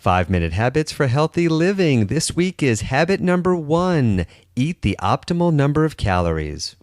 5-Minute Habits for Healthy Living. This week is habit number 1. Eat the optimal number of calories.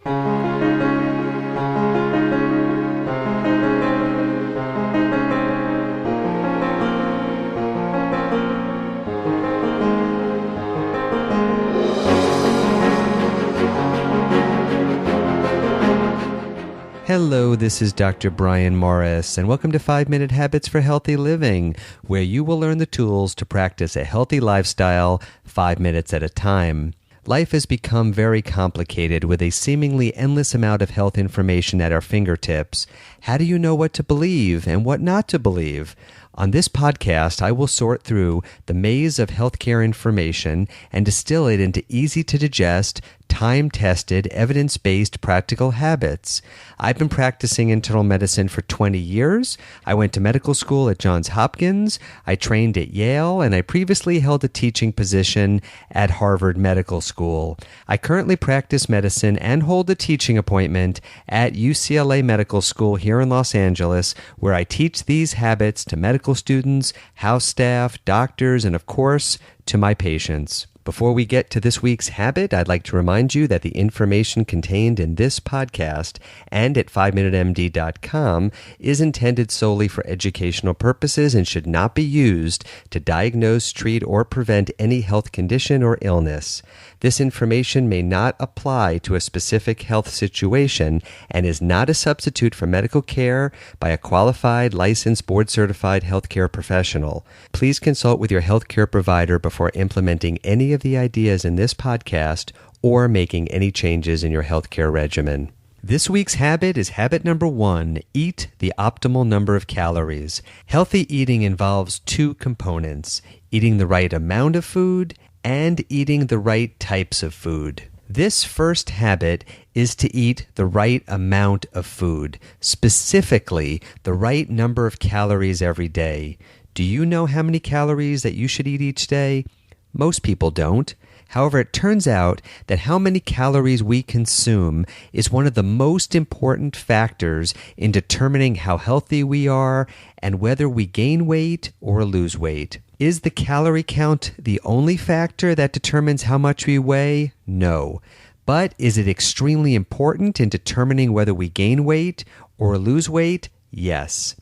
Hello, this is Dr. Brian Morris, and welcome to 5-Minute Habits for Healthy Living, where you will learn the tools to practice a healthy lifestyle 5 minutes at a time. Life has become very complicated with a seemingly endless amount of health information at our fingertips. How do you know what to believe and what not to believe? On this podcast, I will sort through the maze of healthcare information and distill it into easy-to-digest, time-tested, evidence-based practical habits. I've been practicing internal medicine for 20 years. I went to medical school at Johns Hopkins. I trained at Yale, and I previously held a teaching position at Harvard Medical School. I currently practice medicine and hold a teaching appointment at UCLA Medical School here in Los Angeles, where I teach these habits to medical students, house staff, doctors, and of course, to my patients. Before we get to this week's habit, I'd like to remind you that the information contained in this podcast and at 5minutemd.com is intended solely for educational purposes and should not be used to diagnose, treat, or prevent any health condition or illness. This information may not apply to a specific health situation and is not a substitute for medical care by a qualified, licensed, board-certified healthcare professional. Please consult with your healthcare provider before implementing any of the ideas in this podcast or making any changes in your healthcare regimen. This week's habit is habit number 1, eat the optimal number of calories. Healthy eating involves 2 components, eating the right amount of food and eating the right types of food. This first habit is to eat the right amount of food, specifically the right number of calories every day. Do you know how many calories that you should eat each day? Most people don't. However, it turns out that how many calories we consume is one of the most important factors in determining how healthy we are and whether we gain weight or lose weight. Is the calorie count the only factor that determines how much we weigh? No. But is it extremely important in determining whether we gain weight or lose weight? Yes.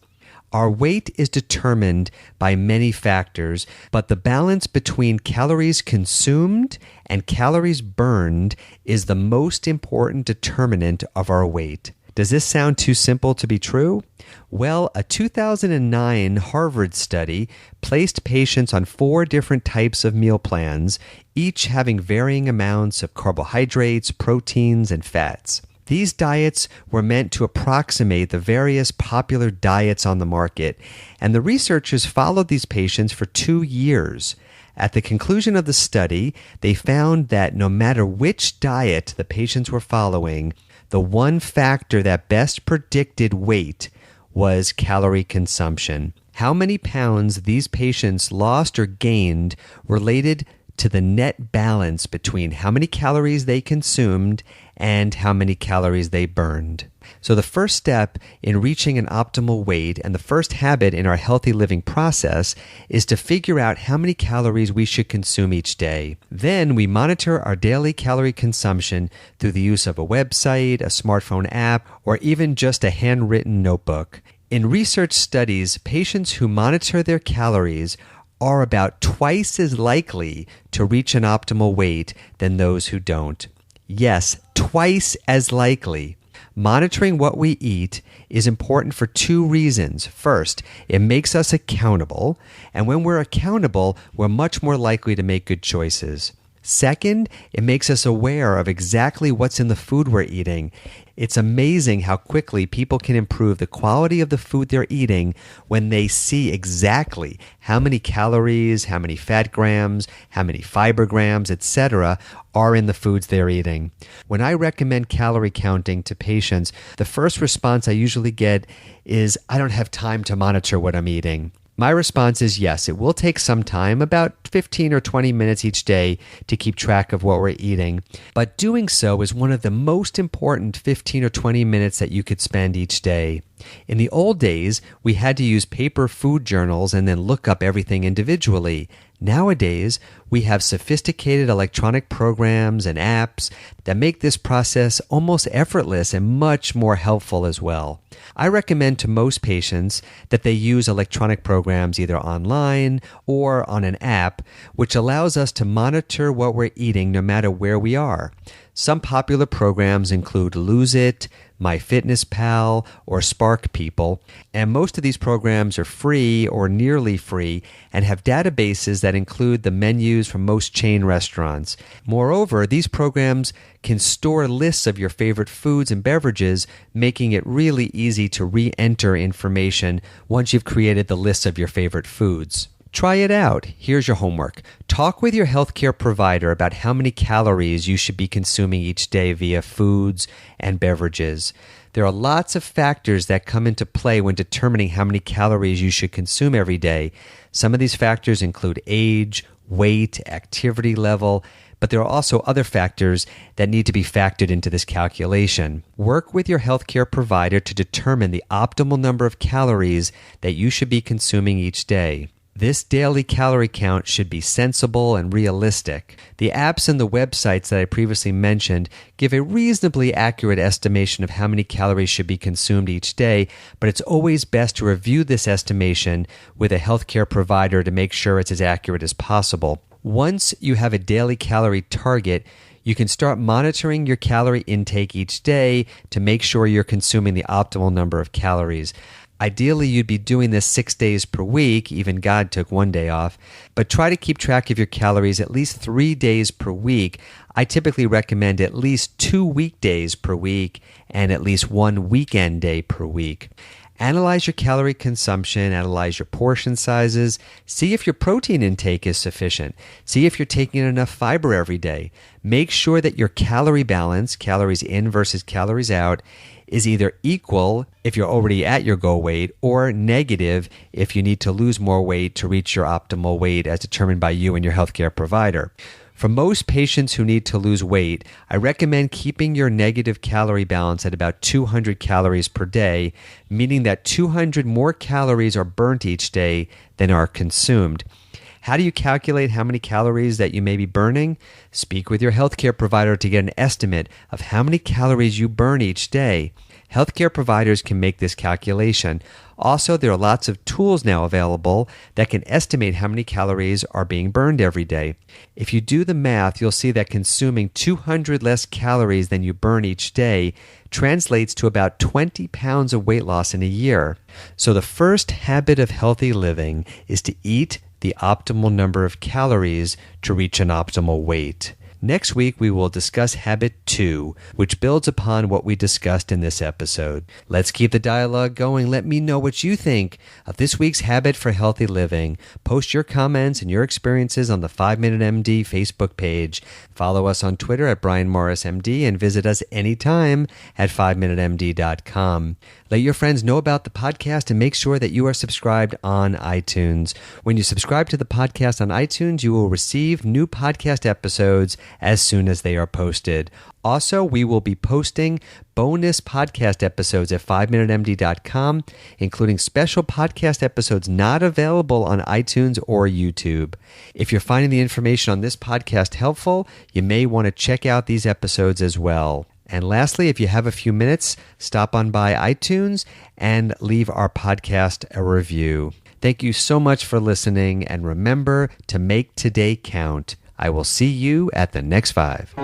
Our weight is determined by many factors, but the balance between calories consumed and calories burned is the most important determinant of our weight. Does this sound too simple to be true? Well, a 2009 Harvard study placed patients on 4 different types of meal plans, each having varying amounts of carbohydrates, proteins, and fats. These diets were meant to approximate the various popular diets on the market, and the researchers followed these patients for 2 years. At the conclusion of the study, they found that no matter which diet the patients were following, the one factor that best predicted weight was calorie consumption. How many pounds these patients lost or gained related to the net balance between how many calories they consumed and how many calories they burned. So the first step in reaching an optimal weight and the first habit in our healthy living process is to figure out how many calories we should consume each day. Then we monitor our daily calorie consumption through the use of a website, a smartphone app, or even just a handwritten notebook. In research studies, patients who monitor their calories are about twice as likely to reach an optimal weight than those who don't. Yes, twice as likely. Monitoring what we eat is important for 2 reasons. First, it makes us accountable, and when we're accountable, we're much more likely to make good choices. Second, it makes us aware of exactly what's in the food we're eating. It's amazing how quickly people can improve the quality of the food they're eating when they see exactly how many calories, how many fat grams, how many fiber grams, etc. are in the foods they're eating. When I recommend calorie counting to patients, the first response I usually get is, "I don't have time to monitor what I'm eating." My response is yes, it will take some time, about 15 or 20 minutes each day to keep track of what we're eating. But doing so is one of the most important 15 or 20 minutes that you could spend each day. In the old days, we had to use paper food journals and then look up everything individually. Nowadays, we have sophisticated electronic programs and apps that make this process almost effortless and much more helpful as well. I recommend to most patients that they use electronic programs either online or on an app, which allows us to monitor what we're eating no matter where we are. Some popular programs include Lose It, MyFitnessPal, or Spark People, and most of these programs are free or nearly free and have databases that include the menus from most chain restaurants. Moreover, these programs can store lists of your favorite foods and beverages, making it really easy to re-enter information once you've created the list of your favorite foods. Try it out. Here's your homework. Talk with your healthcare provider about how many calories you should be consuming each day via foods and beverages. There are lots of factors that come into play when determining how many calories you should consume every day. Some of these factors include age, weight, activity level, but there are also other factors that need to be factored into this calculation. Work with your healthcare provider to determine the optimal number of calories that you should be consuming each day. This daily calorie count should be sensible and realistic. The apps and the websites that I previously mentioned give a reasonably accurate estimation of how many calories should be consumed each day, but it's always best to review this estimation with a healthcare provider to make sure it's as accurate as possible. Once you have a daily calorie target, you can start monitoring your calorie intake each day to make sure you're consuming the optimal number of calories. Ideally, you'd be doing this 6 days per week, even God took one day off, but try to keep track of your calories at least 3 days per week. I typically recommend at least 2 weekdays per week and at least 1 weekend day per week. Analyze your calorie consumption, analyze your portion sizes, see if your protein intake is sufficient, see if you're taking enough fiber every day. Make sure that your calorie balance, calories in versus calories out, is either equal if you're already at your goal weight or negative if you need to lose more weight to reach your optimal weight as determined by you and your healthcare provider. For most patients who need to lose weight, I recommend keeping your negative calorie balance at about 200 calories per day, meaning that 200 more calories are burnt each day than are consumed. How do you calculate how many calories that you may be burning? Speak with your healthcare provider to get an estimate of how many calories you burn each day. Healthcare providers can make this calculation. Also, there are lots of tools now available that can estimate how many calories are being burned every day. If you do the math, you'll see that consuming 200 less calories than you burn each day translates to about 20 pounds of weight loss in a year. So the first habit of healthy living is to eat the optimal number of calories to reach an optimal weight. Next week, we will discuss habit 2, which builds upon what we discussed in this episode. Let's keep the dialogue going. Let me know what you think of this week's habit for healthy living. Post your comments and your experiences on the 5 Minute MD Facebook page. Follow us on Twitter at Brian Morris MD and visit us anytime at 5minutemd.com. Let your friends know about the podcast and make sure that you are subscribed on iTunes. When you subscribe to the podcast on iTunes, you will receive new podcast episodes as soon as they are posted. Also, we will be posting bonus podcast episodes at 5minutemd.com, including special podcast episodes not available on iTunes or YouTube. If you're finding the information on this podcast helpful, you may want to check out these episodes as well. And lastly, if you have a few minutes, stop on by iTunes and leave our podcast a review. Thank you so much for listening, and remember to make today count. I will see you at the next 5.